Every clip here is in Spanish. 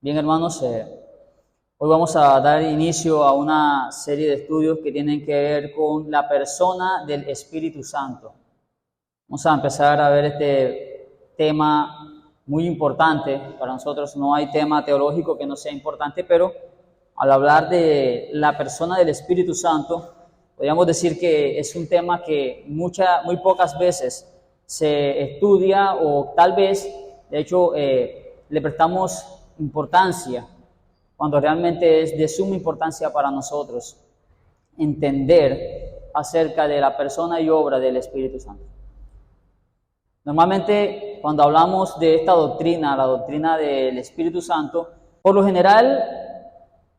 Bien, hermanos, hoy vamos a dar inicio a una serie de estudios que tienen que ver con la persona del Espíritu Santo. Vamos a empezar a ver este tema muy importante para nosotros. No hay tema teológico que no sea importante, pero al hablar de la persona del Espíritu Santo, podríamos decir que es un tema que muy pocas veces se estudia, o tal vez, de hecho, le prestamos importancia, cuando realmente es de suma importancia para nosotros entender acerca de la persona y obra del Espíritu Santo. Normalmente, cuando hablamos de esta doctrina, la doctrina del Espíritu Santo, por lo general,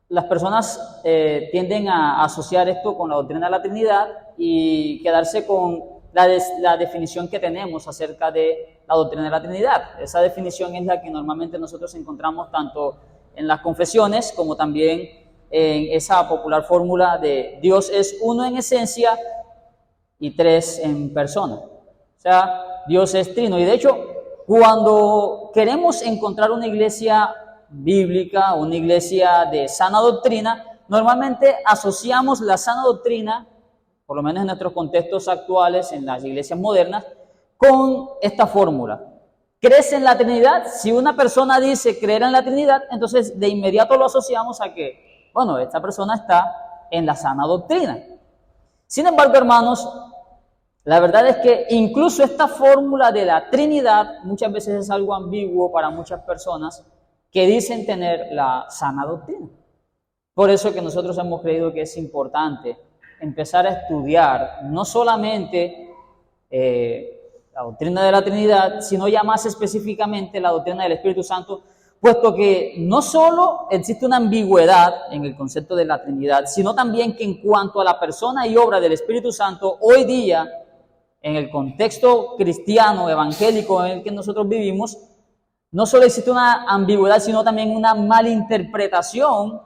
las personas tienden a asociar esto con la doctrina de la Trinidad y quedarse con la definición que tenemos acerca de la doctrina de la Trinidad. Esa definición es la que normalmente nosotros encontramos tanto en las confesiones como también en esa popular fórmula de Dios es uno en esencia y tres en persona. O sea, Dios es trino. Y de hecho, cuando queremos encontrar una iglesia bíblica, una iglesia de sana doctrina, normalmente asociamos la sana doctrina, por lo menos en nuestros contextos actuales, en las iglesias modernas, con esta fórmula. ¿Crees en la Trinidad? Si una persona dice creer en la Trinidad, entonces de inmediato lo asociamos a que, bueno, esta persona está en la sana doctrina. Sin embargo, hermanos, la verdad es que incluso esta fórmula de la Trinidad muchas veces es algo ambiguo para muchas personas que dicen tener la sana doctrina. Por eso que nosotros hemos creído que es importante empezar a estudiar no solamente la doctrina de la Trinidad, sino ya más específicamente la doctrina del Espíritu Santo, puesto que no solo existe una ambigüedad en el concepto de la Trinidad, sino también que en cuanto a la persona y obra del Espíritu Santo, hoy día, en el contexto cristiano, evangélico en el que nosotros vivimos, no solo existe una ambigüedad, sino también una malinterpretación,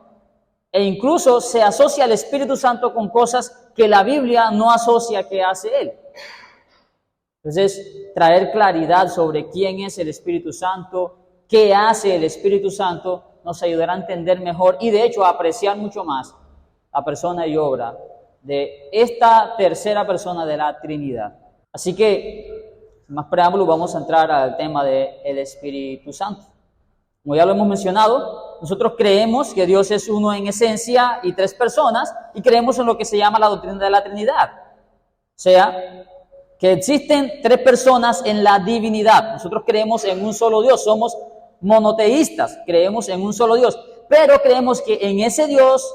e incluso se asocia al Espíritu Santo con cosas que la Biblia no asocia que hace Él. Entonces, traer claridad sobre quién es el Espíritu Santo, qué hace el Espíritu Santo, nos ayudará a entender mejor y de hecho a apreciar mucho más la persona y obra de esta tercera persona de la Trinidad. Así que, sin más preámbulos, vamos a entrar al tema del Espíritu Santo. Como ya lo hemos mencionado, nosotros creemos que Dios es uno en esencia y tres personas, y creemos en lo que se llama la doctrina de la Trinidad. O sea, que existen tres personas en la divinidad. Nosotros creemos en un solo Dios, somos monoteístas, creemos en un solo Dios, pero creemos que en ese Dios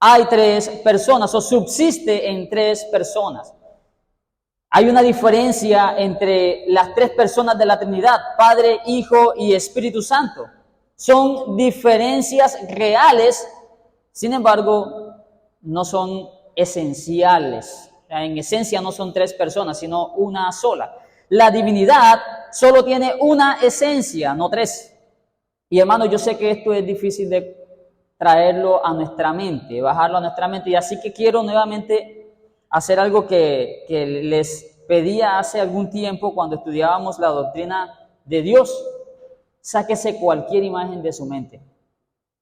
hay tres personas, o subsiste en tres personas. Hay una diferencia entre las tres personas de la Trinidad, Padre, Hijo y Espíritu Santo. Son diferencias reales, sin embargo, no son esenciales. En esencia no son tres personas, sino una sola. La divinidad solo tiene una esencia, no tres. Y hermano, yo sé que esto es difícil de traerlo a nuestra mente, bajarlo a nuestra mente, y así que quiero nuevamente hacer algo que les pedía hace algún tiempo cuando estudiábamos la doctrina de Dios. Sáquese cualquier imagen de su mente.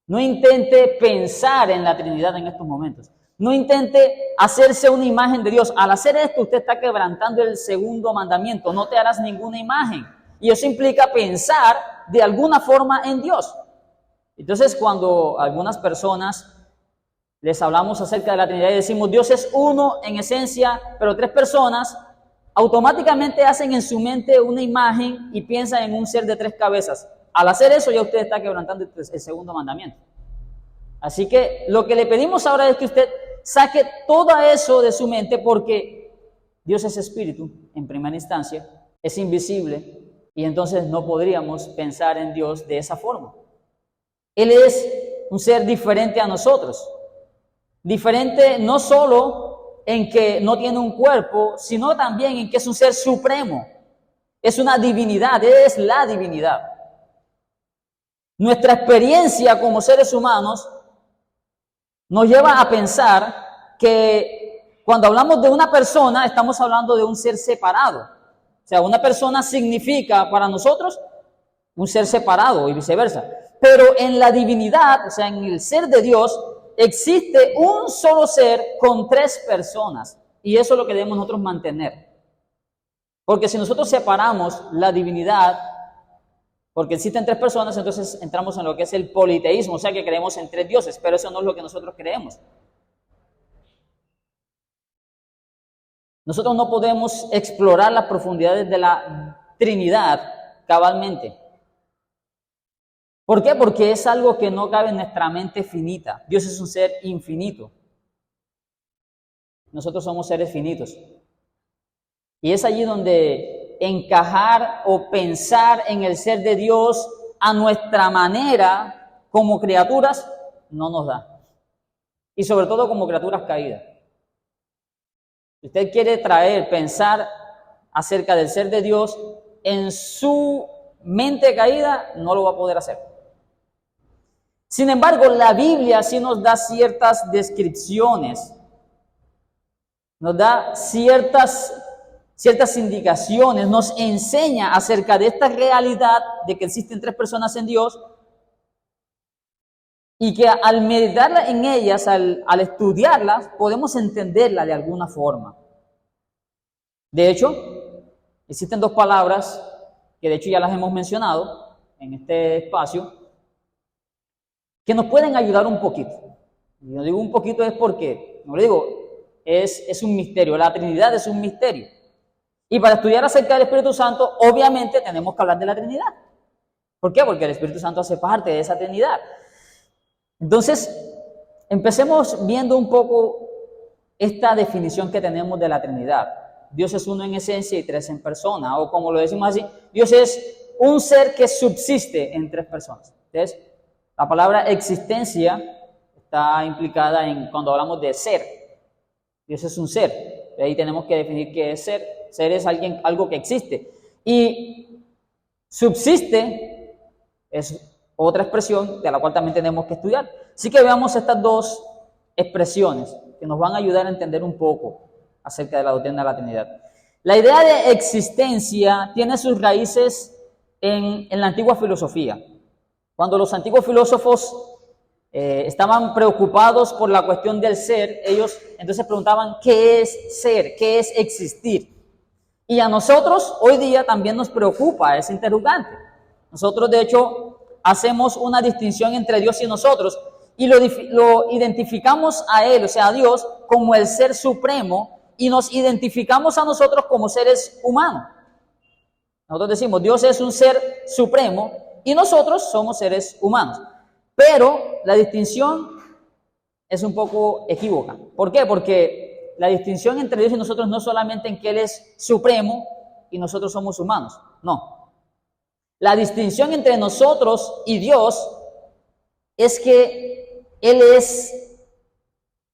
No intente pensar en la Trinidad en estos momentos. No intente hacerse una imagen de Dios. Al hacer esto, usted está quebrantando el segundo mandamiento. No te harás ninguna imagen. Y eso implica pensar de alguna forma en Dios. Entonces, cuando algunas personas les hablamos acerca de la Trinidad y decimos Dios es uno en esencia, pero tres personas, automáticamente hacen en su mente una imagen y piensan en un ser de tres cabezas. Al hacer eso, ya usted está quebrantando el segundo mandamiento. Así que lo que le pedimos ahora es que usted saque todo eso de su mente, porque Dios es espíritu en primera instancia, es invisible, y entonces no podríamos pensar en Dios de esa forma. Él es un ser diferente a nosotros, diferente no solo en que no tiene un cuerpo, sino también en que es un ser supremo, es una divinidad, Él es la divinidad. Nuestra experiencia como seres humanos nos lleva a pensar que cuando hablamos de una persona, estamos hablando de un ser separado. O sea, una persona significa para nosotros un ser separado y viceversa. pero en la divinidad, o sea, en el ser de Dios, existe un solo ser con tres personas. Y eso es lo que debemos nosotros mantener. Porque si nosotros separamos la divinidad, porque existen tres personas, entonces entramos en lo que es el politeísmo, o sea que creemos en tres dioses, pero eso no es lo que nosotros creemos. Nosotros no podemos explorar las profundidades de la Trinidad cabalmente. ¿Por qué? Porque es algo que no cabe en nuestra mente finita. Dios es un ser infinito. Nosotros somos seres finitos. Y es allí donde encajar o pensar en el ser de Dios a nuestra manera como criaturas no nos da. Y sobre todo como criaturas caídas. Si usted quiere pensar acerca del ser de Dios en su mente caída, no lo va a poder hacer. Sin embargo, la Biblia sí nos da ciertas descripciones, nos da ciertas indicaciones, nos enseña acerca de esta realidad de que existen tres personas en Dios y que al meditar en ellas, al estudiarlas, podemos entenderla de alguna forma. De hecho, existen dos palabras que de hecho ya las hemos mencionado en este espacio, que nos pueden ayudar un poquito. Y no digo un poquito es porque, no le digo, es un misterio, la Trinidad es un misterio. Y para estudiar acerca del Espíritu Santo, obviamente tenemos que hablar de la Trinidad. ¿Por qué? Porque el Espíritu Santo hace parte de esa Trinidad. Entonces, empecemos viendo un poco esta definición que tenemos de la Trinidad. Dios es uno en esencia y tres en persona, o como lo decimos así, Dios es un ser que subsiste en tres personas. Entonces, la palabra existencia está implicada en cuando hablamos de ser. Dios es un ser. De ahí tenemos que definir qué es ser. Ser es algo que existe. Y subsiste es otra expresión de la cual también tenemos que estudiar. Así que veamos estas dos expresiones que nos van a ayudar a entender un poco acerca de la doctrina de la Trinidad. La idea de existencia tiene sus raíces en la antigua filosofía. Cuando los antiguos filósofos estaban preocupados por la cuestión del ser, ellos entonces preguntaban ¿qué es ser? ¿Qué es existir? Y a nosotros hoy día también nos preocupa ese interrogante. Nosotros de hecho hacemos una distinción entre Dios y nosotros y lo identificamos a Él, o sea a Dios, como el ser supremo y nos identificamos a nosotros como seres humanos. Nosotros decimos Dios es un ser supremo y nosotros somos seres humanos. Pero la distinción es un poco equívoca. ¿Por qué? Porque la distinción entre Dios y nosotros no es solamente en que Él es supremo y nosotros somos humanos. No. La distinción entre nosotros y Dios es que Él es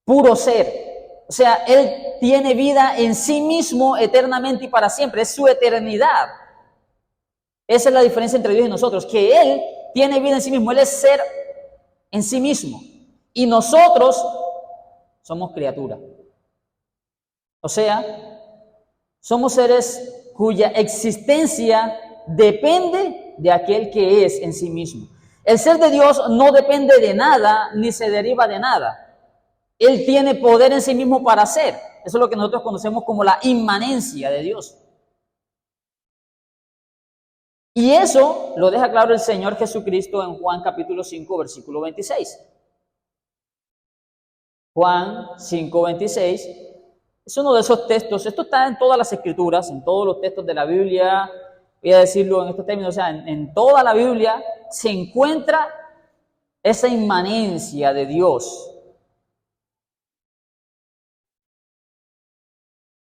puro ser. O sea, Él tiene vida en sí mismo eternamente y para siempre. Es su eternidad. Esa es la diferencia entre Dios y nosotros, que Él tiene vida en sí mismo, Él es ser en sí mismo. Y nosotros somos criaturas. O sea, somos seres cuya existencia depende de aquel que es en sí mismo. El ser de Dios no depende de nada, ni se deriva de nada. Él tiene poder en sí mismo para ser. Eso es lo que nosotros conocemos como la inmanencia de Dios. Y eso lo deja claro el Señor Jesucristo en Juan capítulo 5, versículo 26. Juan 5, 26 es uno de esos textos. Esto está en todas las escrituras, en todos los textos de la Biblia. Voy a decirlo en estos términos, o sea, en toda la Biblia se encuentra esa inmanencia de Dios.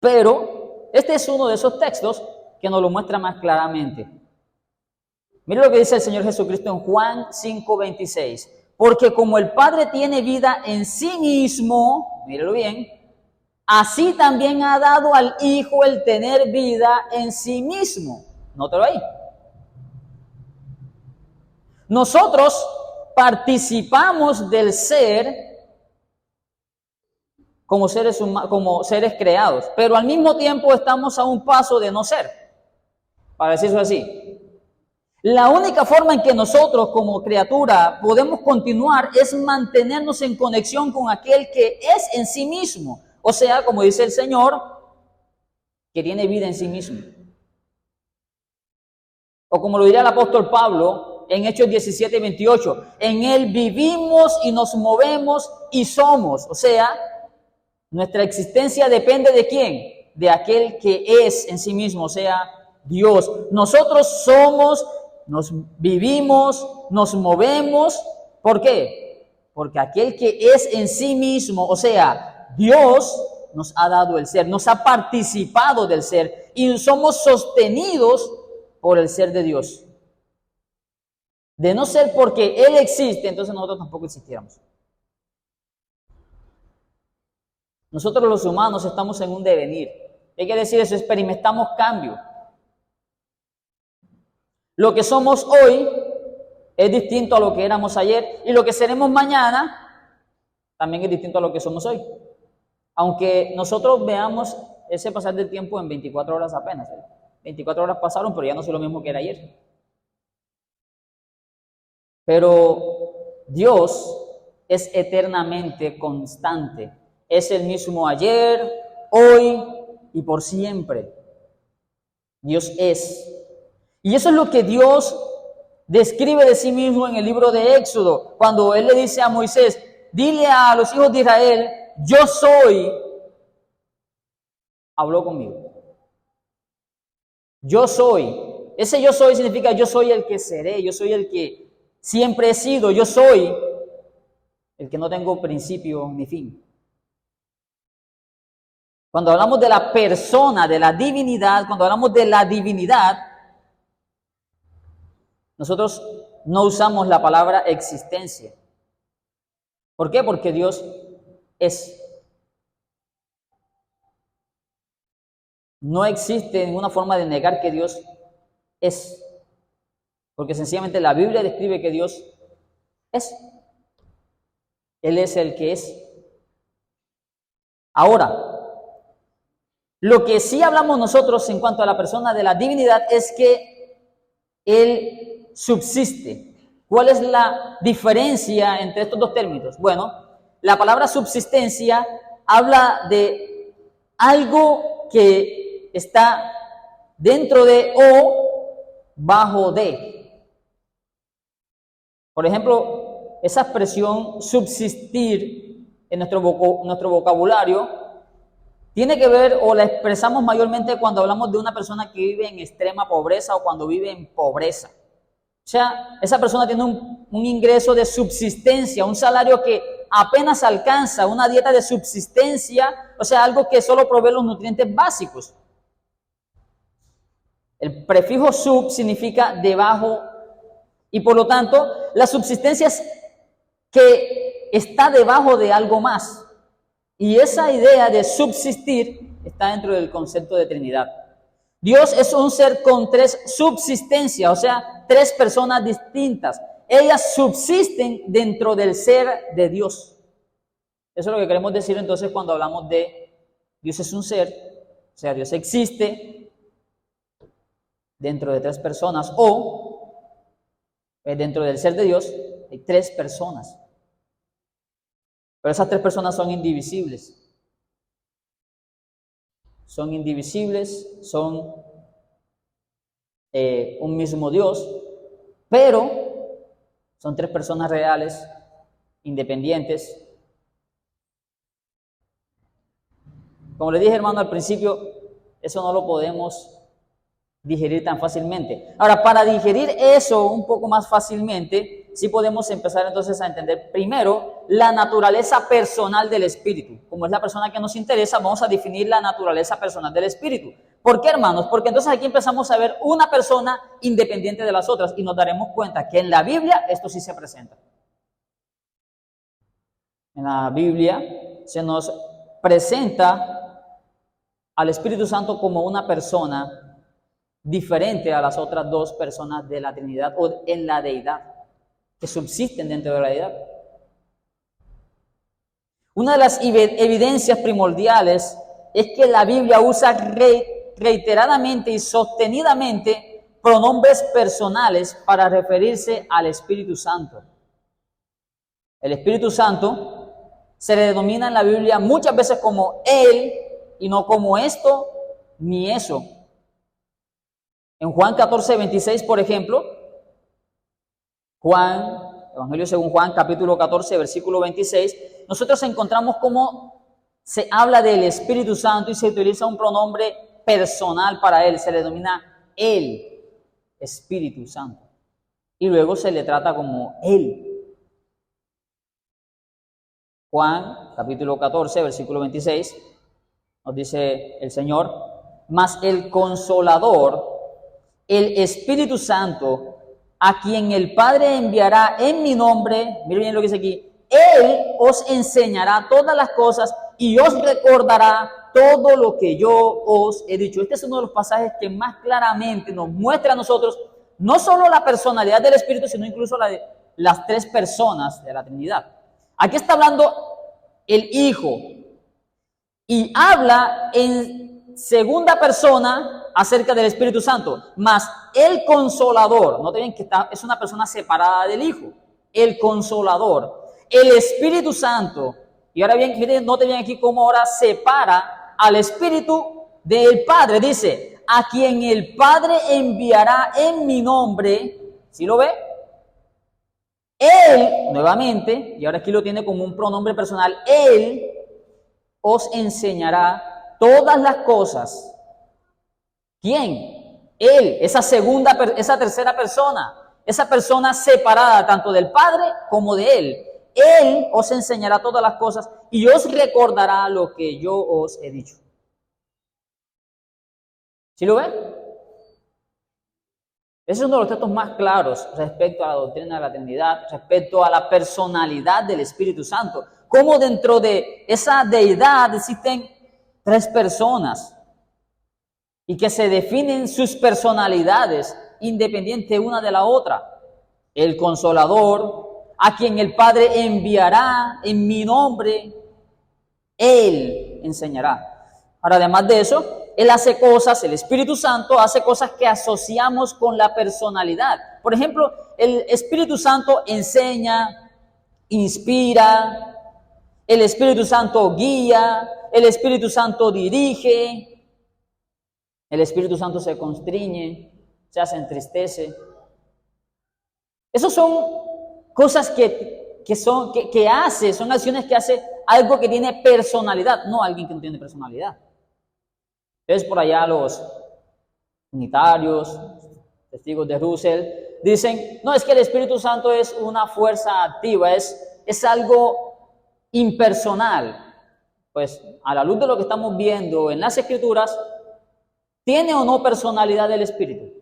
Pero este es uno de esos textos que nos lo muestra más claramente. Mire lo que dice el Señor Jesucristo en Juan 5:26. Porque como el Padre tiene vida en sí mismo, mírelo bien, así también ha dado al Hijo el tener vida en sí mismo. Nótalo ahí. Nosotros participamos del ser como seres creados, pero al mismo tiempo estamos a un paso de no ser, para decirlo así. La única forma en que nosotros como criatura podemos continuar es mantenernos en conexión con aquel que es en sí mismo. O sea, como dice el Señor, que tiene vida en sí mismo. O como lo diría el apóstol Pablo en Hechos 17:28, en Él vivimos y nos movemos y somos. O sea, nuestra existencia depende ¿de quién? De aquel que es en sí mismo, o sea, Dios. Nosotros somos, nos vivimos, nos movemos. ¿Por qué? Porque aquel que es en sí mismo, o sea, Dios, nos ha dado el ser, nos ha participado del ser y somos sostenidos por el ser de Dios. De no ser porque Él existe, entonces nosotros tampoco existiéramos. Nosotros los humanos estamos en un devenir. ¿Qué quiere decir eso? Experimentamos cambio. Lo que somos hoy es distinto a lo que éramos ayer y lo que seremos mañana también es distinto a lo que somos hoy. Aunque nosotros veamos ese pasar del tiempo en 24 horas apenas. 24 horas pasaron, pero ya no es lo mismo que era ayer. Pero Dios es eternamente constante. Es el mismo ayer, hoy y por siempre. Dios es. Y eso es lo que Dios describe de sí mismo en el libro de Éxodo, cuando Él le dice a Moisés, dile a los hijos de Israel, yo soy, habló conmigo. Yo soy. Ese yo soy significa yo soy el que seré, yo soy el que siempre he sido, yo soy el que no tengo principio ni fin. Cuando hablamos de la persona, de la divinidad, cuando hablamos de la divinidad, nosotros no usamos la palabra existencia. ¿Por qué? Porque Dios es. No existe ninguna forma de negar que Dios es. Porque sencillamente la Biblia describe que Dios es. Él es el que es. Ahora, lo que sí hablamos nosotros en cuanto a la persona de la divinidad es que Él subsiste. ¿Cuál es la diferencia entre estos dos términos? Bueno, la palabra subsistencia habla de algo que está dentro de o bajo de. Por ejemplo, esa expresión subsistir en nuestro vocabulario tiene que ver o la expresamos mayormente cuando hablamos de una persona que vive en extrema pobreza o cuando vive en pobreza. O sea, esa persona tiene un ingreso de subsistencia, un salario que apenas alcanza, una dieta de subsistencia, o sea, algo que solo provee los nutrientes básicos. El prefijo sub significa debajo y por lo tanto la subsistencia es que está debajo de algo más. Y esa idea de subsistir está dentro del concepto de Trinidad. Dios es un ser con tres subsistencias, o sea, tres personas distintas. Ellas subsisten dentro del ser de Dios. Eso es lo que queremos decir entonces cuando hablamos de Dios es un ser, o sea, Dios existe dentro de tres personas o dentro del ser de Dios hay tres personas. Pero esas tres personas son indivisibles. Son indivisibles, son un mismo Dios, pero son tres personas reales, independientes. Como le dije, hermano, al principio, eso no lo podemos digerir tan fácilmente. Ahora, para digerir eso un poco más fácilmente, sí podemos empezar entonces a entender primero la naturaleza personal del Espíritu. Como es la persona que nos interesa, vamos a definir la naturaleza personal del Espíritu. ¿Por qué, hermanos? Porque entonces aquí empezamos a ver una persona independiente de las otras y nos daremos cuenta que en la Biblia esto sí se presenta. En la Biblia se nos presenta al Espíritu Santo como una persona diferente a las otras dos personas de la Trinidad o en la deidad, que subsisten dentro de la deidad. Una de las evidencias primordiales es que la Biblia usa reiteradamente y sostenidamente pronombres personales para referirse al Espíritu Santo. El Espíritu Santo se le denomina en la Biblia muchas veces como Él y no como esto ni eso. En Juan 14:26, por ejemplo, Evangelio según Juan, capítulo 14, versículo 26, nosotros encontramos cómo se habla del Espíritu Santo y se utiliza un pronombre personal para Él, se le denomina el Espíritu Santo. Y luego se le trata como Él. Juan, capítulo 14, versículo 26, nos dice el Señor, mas el Consolador, el Espíritu Santo, a quien el Padre enviará en mi nombre, miren bien lo que dice aquí, Él os enseñará todas las cosas y os recordará todo lo que yo os he dicho. Este es uno de los pasajes que más claramente nos muestra a nosotros no solo la personalidad del Espíritu, sino incluso la de las tres personas de la Trinidad. Aquí está hablando el Hijo y habla en segunda persona acerca del Espíritu Santo, mas el Consolador, noten bien que es una persona separada del Hijo, el Consolador, el Espíritu Santo, y ahora bien, miren, noten bien aquí cómo ahora separa al Espíritu del Padre, dice, a quien el Padre enviará en mi nombre, ¿sí lo ve? Él, nuevamente, y ahora aquí lo tiene como un pronombre personal, Él os enseñará todas las cosas. ¿Quién? Él, esa tercera persona, esa persona separada tanto del Padre como de Él. Él os enseñará todas las cosas y os recordará lo que yo os he dicho. ¿Sí lo ven? Ese es uno de los textos más claros respecto a la doctrina de la Trinidad, respecto a la personalidad del Espíritu Santo. Cómo dentro de esa deidad existen tres personas y que se definen sus personalidades independiente una de la otra. El Consolador, a quien el Padre enviará en mi nombre, Él enseñará. Ahora, además de eso, Él hace cosas, el Espíritu Santo hace cosas que asociamos con la personalidad. Por ejemplo, el Espíritu Santo enseña, inspira, el Espíritu Santo guía, el Espíritu Santo dirige, el Espíritu Santo se constriñe, se entristece. Esas son cosas que hace, son acciones que hace algo que tiene personalidad, no alguien que no tiene personalidad. Entonces por allá los unitarios, testigos de Russell, dicen, no, es que el Espíritu Santo es una fuerza activa, es algo impersonal. Pues a la luz de lo que estamos viendo en las Escrituras, ¿tiene o no personalidad el Espíritu?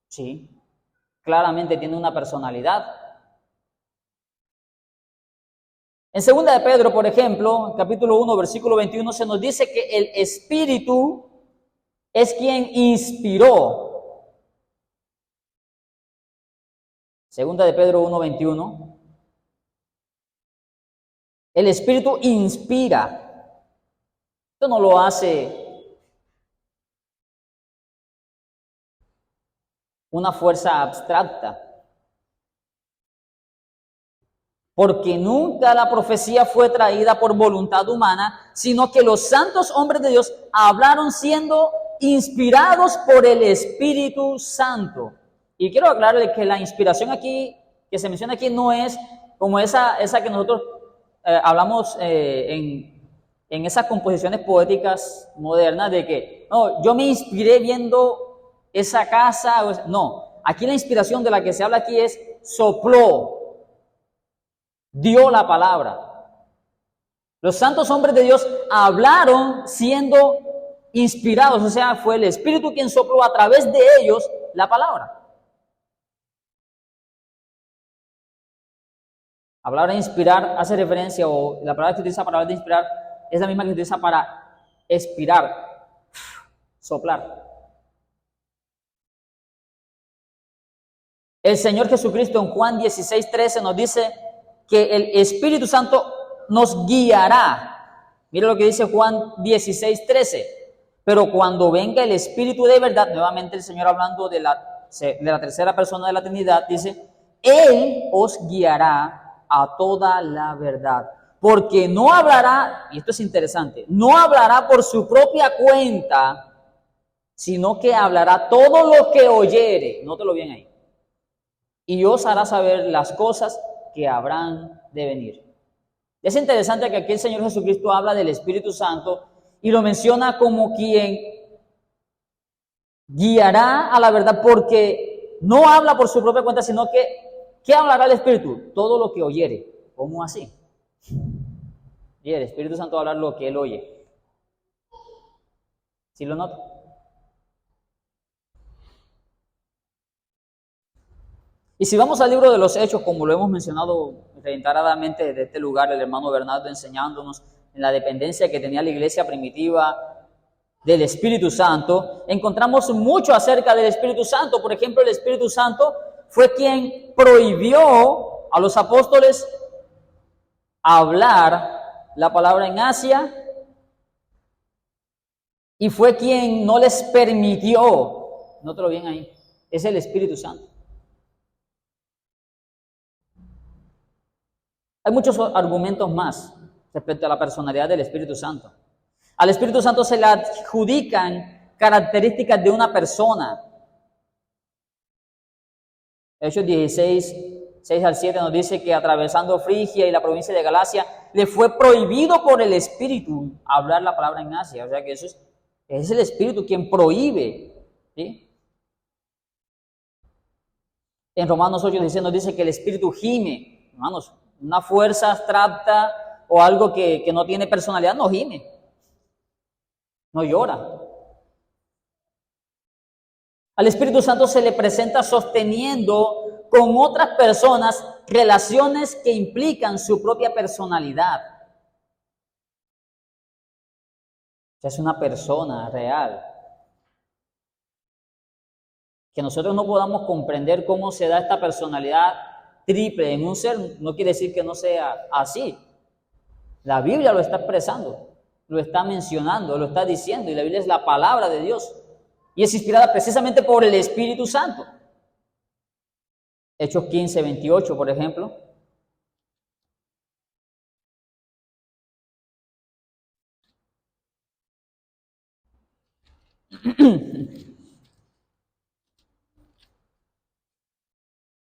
Sí, claramente tiene una personalidad. En 2 de Pedro, por ejemplo, capítulo 1, versículo 21, se nos dice que el Espíritu es quien inspiró. 2 de Pedro 1, 21. El Espíritu inspira. Esto no lo hace una fuerza abstracta. Porque nunca la profecía fue traída por voluntad humana, sino que los santos hombres de Dios hablaron siendo inspirados por el Espíritu Santo. Y quiero aclararles que la inspiración aquí, que se menciona aquí, no es como esa que nosotros hablamos en esas composiciones poéticas modernas de que, no, yo me inspiré viendo esa casa. No, aquí la inspiración de la que se habla aquí es sopló. Dio la palabra. Los santos hombres de Dios hablaron siendo inspirados, o sea, fue el Espíritu quien sopló a través de ellos la palabra. La palabra inspirar hace referencia, o la palabra que utiliza para hablar de inspirar es la misma que utiliza para expirar, soplar. El Señor Jesucristo en Juan 16:13 nos dice que el Espíritu Santo nos guiará. Mira lo que dice Juan 16:13. Pero cuando venga el Espíritu de verdad, nuevamente el Señor hablando de la de la tercera persona de la Trinidad, dice, Él os guiará a toda la verdad, porque no hablará, y esto es interesante, no hablará por su propia cuenta, sino que hablará todo lo que oyere, nótelo bien ahí, y os hará saber las cosas que habrán de venir. Es interesante que aquí el Señor Jesucristo habla del Espíritu Santo y lo menciona como quien guiará a la verdad, porque no habla por su propia cuenta, sino que, ¿qué hablará el Espíritu? Todo lo que oyere. ¿Cómo así? Y el Espíritu Santo va a hablar lo que Él oye. ¿Sí lo nota? Y si vamos al libro de los Hechos, como lo hemos mencionado reiteradamente desde este lugar, el hermano Bernardo enseñándonos en la dependencia que tenía la iglesia primitiva del Espíritu Santo, encontramos mucho acerca del Espíritu Santo. Por ejemplo, el Espíritu Santo fue quien prohibió a los apóstoles hablar la palabra en Asia y fue quien no les permitió, nótalo bien ahí, es el Espíritu Santo. Hay muchos argumentos más respecto a la personalidad del Espíritu Santo. Al Espíritu Santo se le adjudican características de una persona. Hechos 16, 6 al 7 nos dice que atravesando Frigia y la provincia de Galacia, le fue prohibido por el Espíritu hablar la palabra en Asia. O sea que eso es el Espíritu quien prohíbe. ¿Sí? En Romanos 8 nos dice que el Espíritu gime. Hermanos, una fuerza abstracta o algo que no tiene personalidad no gime, no llora. Al Espíritu Santo se le presenta sosteniendo con otras personas relaciones que implican su propia personalidad. O sea, es una persona real. Que nosotros no podamos comprender cómo se da esta personalidad triple en un ser, no quiere decir que no sea así. La Biblia lo está expresando, lo está mencionando, lo está diciendo, y la Biblia es la palabra de Dios. Y es inspirada precisamente por el Espíritu Santo. Hechos 15, 28, por ejemplo.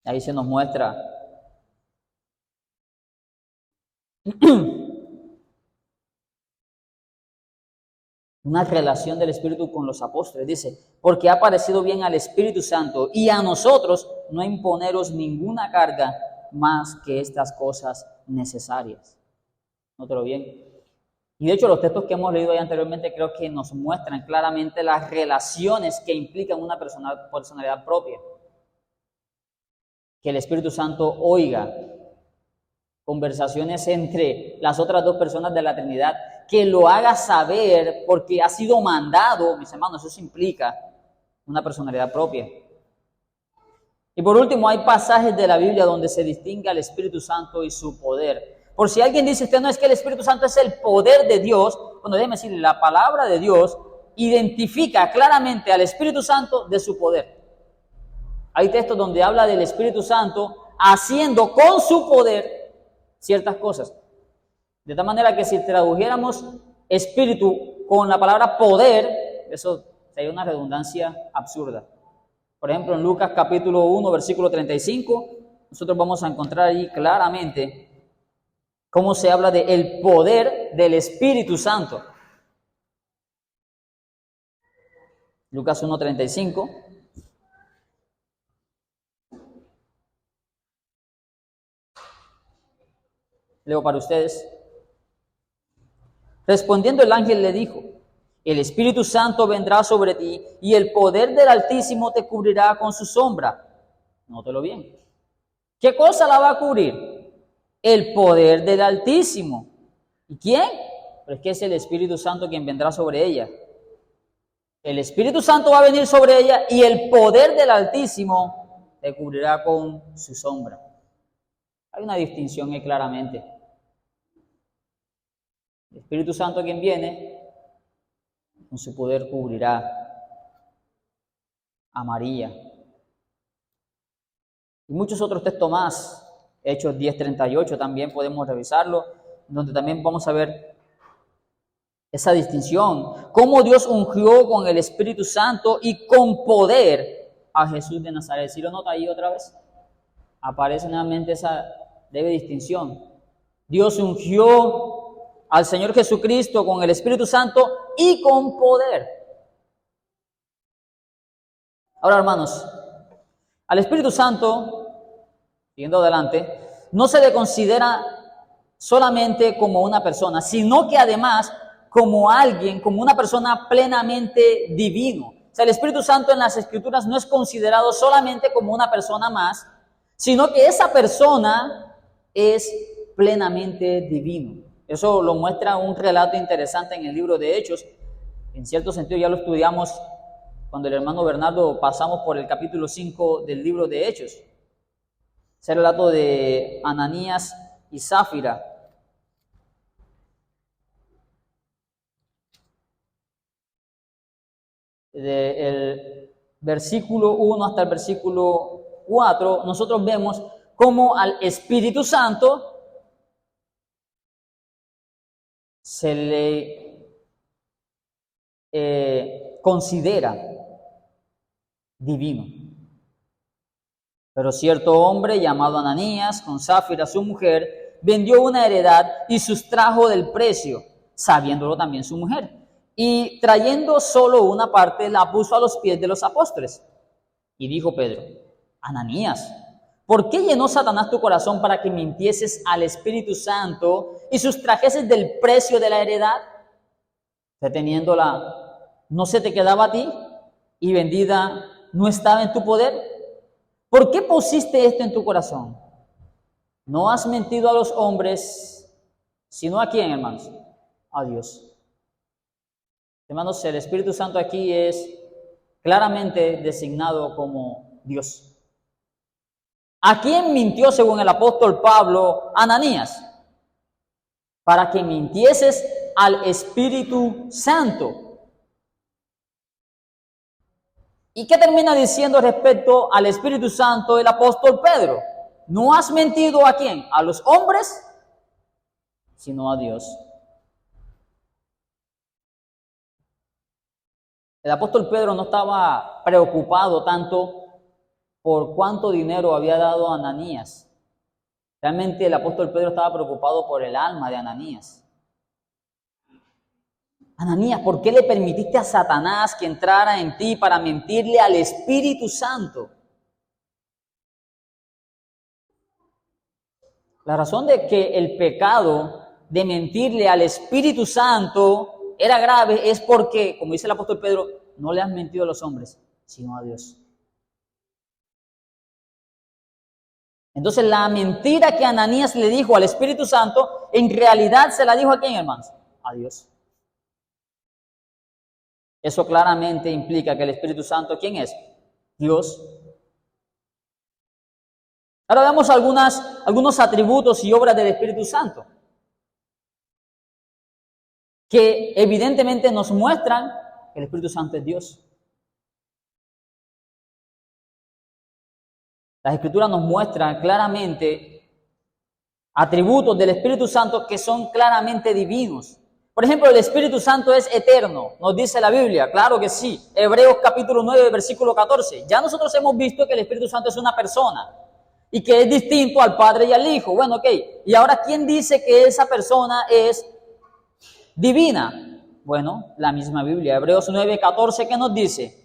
Ahí se nos muestra una relación del Espíritu con los apóstoles. Dice, porque ha parecido bien al Espíritu Santo y a nosotros no imponeros ninguna carga más que estas cosas necesarias. Nótelo bien. Y de hecho los textos que hemos leído ahí anteriormente creo que nos muestran claramente las relaciones que implican una personalidad propia. Que el Espíritu Santo oiga conversaciones entre las otras dos personas de la Trinidad, que lo haga saber porque ha sido mandado, mis hermanos, eso implica una personalidad propia. Y por último, hay pasajes de la Biblia donde se distingue al Espíritu Santo y su poder. Por si alguien dice, usted no es que el Espíritu Santo es el poder de Dios, bueno, déjeme decirle, la palabra de Dios identifica claramente al Espíritu Santo de su poder. Hay textos donde habla del Espíritu Santo haciendo con su poder ciertas cosas. De tal manera que si tradujéramos espíritu con la palabra poder, eso sería una redundancia absurda. Por ejemplo, en Lucas capítulo 1, versículo 35, nosotros vamos a encontrar ahí claramente cómo se habla del poder del Espíritu Santo. Lucas 1, 35. Leo para ustedes. Respondiendo el ángel le dijo, el Espíritu Santo vendrá sobre ti y el poder del Altísimo te cubrirá con su sombra. Nótelo bien. ¿Qué cosa la va a cubrir? El poder del Altísimo. ¿Y quién? Pues que es el Espíritu Santo quien vendrá sobre ella. El Espíritu Santo va a venir sobre ella y el poder del Altísimo te cubrirá con su sombra. Hay una distinción ahí claramente. El Espíritu Santo quien viene, con su poder cubrirá a María. Y muchos otros textos más, Hechos 10:38 también podemos revisarlo, donde también vamos a ver esa distinción, cómo Dios ungió con el Espíritu Santo y con poder a Jesús de Nazaret. ¿Sí lo nota ahí otra vez? Aparece nuevamente esa leve distinción. Dios ungió al Señor Jesucristo con el Espíritu Santo y con poder. Ahora, hermanos, al Espíritu Santo, siguiendo adelante, no se le considera solamente como una persona, sino que además como alguien, como una persona plenamente divino. O sea, el Espíritu Santo en las Escrituras no es considerado solamente como una persona más, sino que esa persona es plenamente divino. Eso lo muestra un relato interesante en el libro de Hechos. En cierto sentido ya lo estudiamos cuando el hermano Bernardo pasamos por el capítulo 5 del libro de Hechos. Ese relato de Ananías y Zafira. Del versículo 1 hasta el versículo 4, nosotros vemos cómo al Espíritu Santo se le considera divino. Pero cierto hombre llamado Ananías, con Zafira su mujer, vendió una heredad y sustrajo del precio, sabiéndolo también su mujer. Y trayendo solo una parte, la puso a los pies de los apóstoles. Y dijo Pedro: Ananías, ¿por qué llenó Satanás tu corazón para que mintieses al Espíritu Santo y sustrajeses del precio de la heredad? Reteniéndola, ¿no se te quedaba a ti? Y vendida, ¿no estaba en tu poder? ¿Por qué pusiste esto en tu corazón? No has mentido a los hombres, sino a quién, hermanos? A Dios. Hermanos, el Espíritu Santo aquí es claramente designado como Dios. ¿A quién mintió, según el apóstol Pablo, Ananías? Para que mintieses al Espíritu Santo. ¿Y qué termina diciendo respecto al Espíritu Santo el apóstol Pedro? No has mentido ¿a quién? A los hombres, sino a Dios. El apóstol Pedro no estaba preocupado tanto por cuánto dinero había dado Ananías. Realmente el apóstol Pedro estaba preocupado por el alma de Ananías. Ananías, ¿por qué le permitiste a Satanás que entrara en ti para mentirle al Espíritu Santo? La razón de que el pecado de mentirle al Espíritu Santo era grave es porque, como dice el apóstol Pedro, no le has mentido a los hombres, sino a Dios. Entonces la mentira que Ananías le dijo al Espíritu Santo, en realidad se la dijo ¿a quién, hermanos? A Dios. Eso claramente implica que el Espíritu Santo, ¿quién es? Dios. Ahora veamos algunos atributos y obras del Espíritu Santo, que evidentemente nos muestran que el Espíritu Santo es Dios. Las Escrituras nos muestran claramente atributos del Espíritu Santo que son claramente divinos. Por ejemplo, el Espíritu Santo es eterno, nos dice la Biblia, claro que sí. Hebreos capítulo 9, versículo 14. Ya nosotros hemos visto que el Espíritu Santo es una persona y que es distinto al Padre y al Hijo. Bueno, ok. Y ahora, ¿quién dice que esa persona es divina? Bueno, la misma Biblia, Hebreos 9, 14, ¿qué nos dice?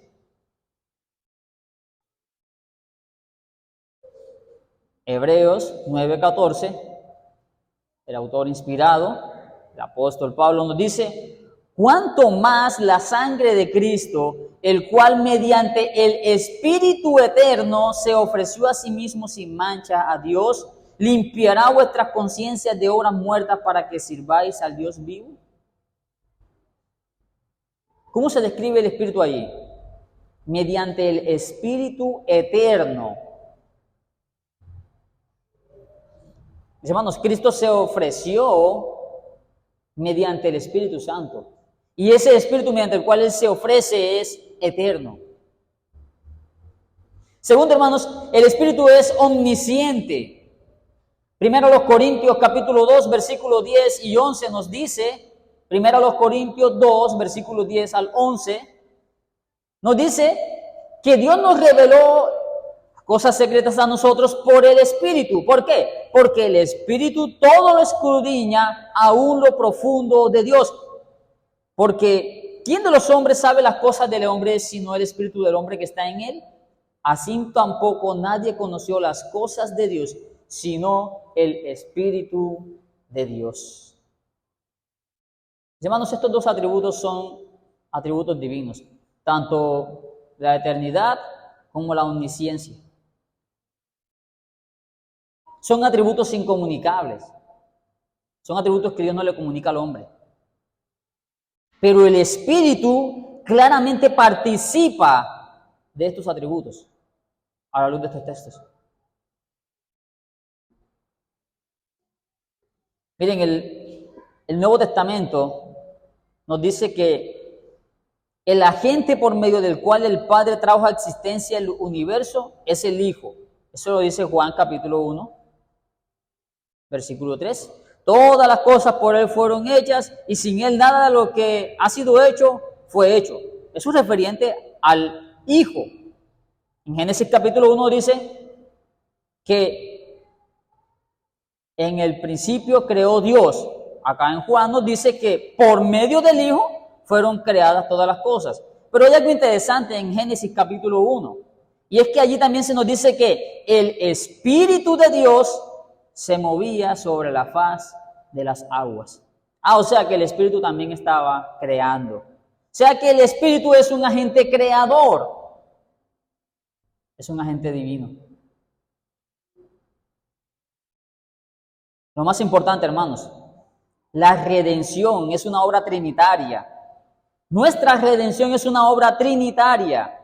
Hebreos 9, 14, el autor inspirado, el apóstol Pablo nos dice: cuánto más la sangre de Cristo, el cual mediante el Espíritu eterno se ofreció a sí mismo sin mancha a Dios, limpiará vuestras conciencias de obras muertas para que sirváis al Dios vivo. ¿Cómo se describe el Espíritu allí? Mediante el Espíritu eterno. Mis hermanos, Cristo se ofreció mediante el Espíritu Santo. Y ese Espíritu mediante el cual Él se ofrece es eterno. Segundo, hermanos, el Espíritu es omnisciente. Primero los Corintios capítulo 2, versículos 10 y 11 nos dice, primero los Corintios 2, versículos 10 al 11, nos dice que Dios nos reveló cosas secretas a nosotros por el Espíritu. ¿Por qué? Porque el Espíritu todo lo escudriña, aún lo profundo de Dios. Porque ¿quién de los hombres sabe las cosas del hombre sino el Espíritu del hombre que está en él? Así tampoco nadie conoció las cosas de Dios, sino el Espíritu de Dios. Hermanos, estos dos atributos son atributos divinos, tanto la eternidad como la omnisciencia. Son atributos incomunicables, son atributos que Dios no le comunica al hombre. Pero el Espíritu claramente participa de estos atributos a la luz de estos textos. Miren, el Nuevo Testamento nos dice que el agente por medio del cual el Padre trajo a existencia el universo es el Hijo. Eso lo dice Juan capítulo 1, versículo 3. Todas las cosas por Él fueron hechas y sin Él nada de lo que ha sido hecho fue hecho. Eso es referente al Hijo. En Génesis capítulo 1 dice que en el principio creó Dios. Acá en Juan nos dice que por medio del Hijo fueron creadas todas las cosas. Pero hay algo interesante en Génesis capítulo 1. Y es que allí también se nos dice que el Espíritu de Dios se movía sobre la faz de las aguas. O sea que el Espíritu también estaba creando. O sea que el Espíritu es un agente creador. Es un agente divino. Lo más importante, hermanos, la redención es una obra trinitaria. Nuestra redención es una obra trinitaria.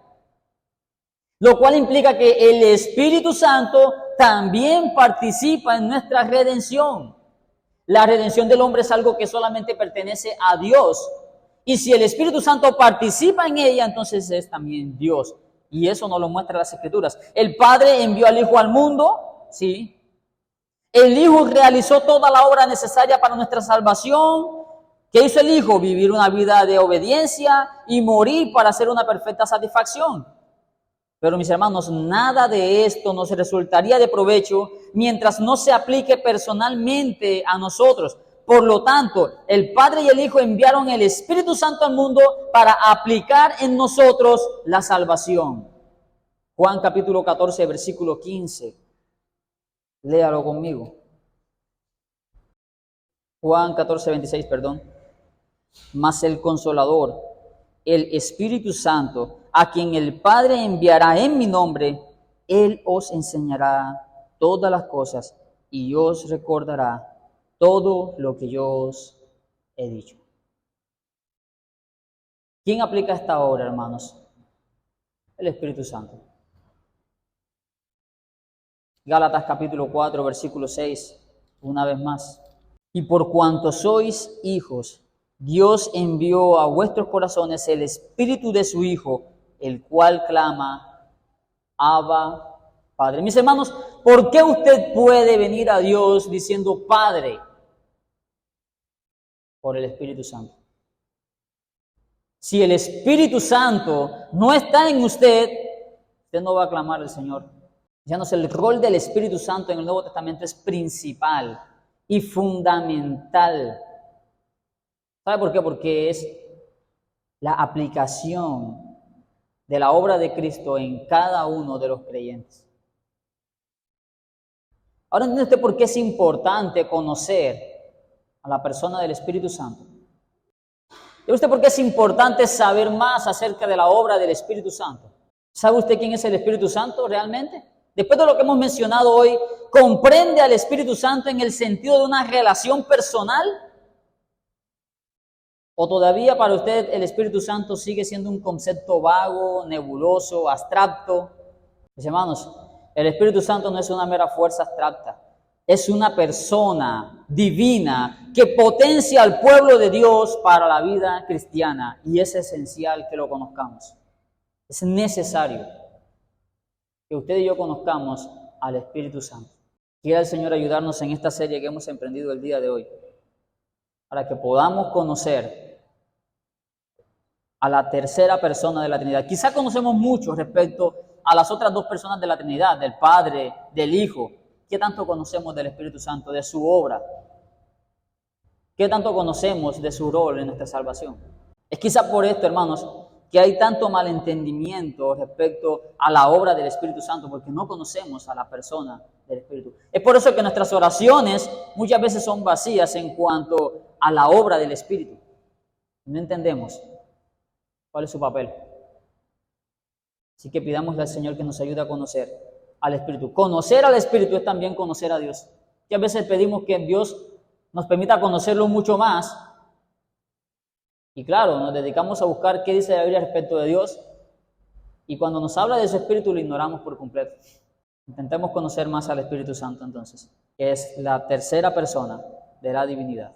Lo cual implica que el Espíritu Santo también participa en nuestra redención. La redención del hombre es algo que solamente pertenece a Dios. Y si el Espíritu Santo participa en ella, entonces es también Dios. Y eso nos lo muestran las Escrituras. El Padre envió al Hijo al mundo, ¿sí? El Hijo realizó toda la obra necesaria para nuestra salvación. ¿Qué hizo el Hijo? Vivir una vida de obediencia y morir para hacer una perfecta satisfacción. Pero mis hermanos, nada de esto nos resultaría de provecho mientras no se aplique personalmente a nosotros. Por lo tanto, el Padre y el Hijo enviaron el Espíritu Santo al mundo para aplicar en nosotros la salvación. Juan capítulo 14, versículo 15. Léalo conmigo. Juan 14, 26, perdón. Mas el Consolador, el Espíritu Santo, a quien el Padre enviará en mi nombre, Él os enseñará todas las cosas y os recordará todo lo que yo os he dicho. ¿Quién aplica esta obra, hermanos? El Espíritu Santo. Gálatas capítulo 4, versículo 6, una vez más. Y por cuanto sois hijos, Dios envió a vuestros corazones el Espíritu de su Hijo, el cual clama, Abba, Padre. Mis hermanos, ¿por qué usted puede venir a Dios diciendo Padre? Por el Espíritu Santo. Si el Espíritu Santo no está en usted, usted no va a clamar al Señor. Ya no sé, el rol del Espíritu Santo en el Nuevo Testamento es principal y fundamental. ¿Sabe por qué? Porque es la aplicación de la obra de Cristo en cada uno de los creyentes. Ahora entiende usted por qué es importante conocer a la persona del Espíritu Santo. ¿Sabe usted por qué es importante saber más acerca de la obra del Espíritu Santo? ¿Sabe usted quién es el Espíritu Santo realmente? Después de lo que hemos mencionado hoy, ¿comprende al Espíritu Santo en el sentido de una relación personal? ¿O todavía para usted el Espíritu Santo sigue siendo un concepto vago, nebuloso, abstracto? Mis hermanos, el Espíritu Santo no es una mera fuerza abstracta. Es una persona divina que potencia al pueblo de Dios para la vida cristiana. Y es esencial que lo conozcamos. Es necesario. que usted y yo conozcamos al Espíritu Santo. Quiera el Señor ayudarnos en esta serie que hemos emprendido el día de hoy, para que podamos conocer a la tercera persona de la Trinidad. Quizá conocemos mucho respecto a las otras dos personas de la Trinidad, del Padre, del Hijo. ¿Qué tanto conocemos del Espíritu Santo, de su obra? ¿Qué tanto conocemos de su rol en nuestra salvación? Es quizá por esto, hermanos, que hay tanto malentendimiento respecto a la obra del Espíritu Santo, porque no conocemos a la persona del Espíritu. Es por eso que nuestras oraciones muchas veces son vacías en cuanto a la obra del Espíritu. No entendemos cuál es su papel. Así que pidámosle al Señor que nos ayude a conocer al Espíritu. Conocer al Espíritu es también conocer a Dios. Y a veces pedimos que Dios nos permita conocerlo mucho más. Y claro, nos dedicamos a buscar qué dice la Biblia respecto de Dios. Y cuando nos habla de su Espíritu, lo ignoramos por completo. Intentemos conocer más al Espíritu Santo entonces, que es la tercera persona de la divinidad.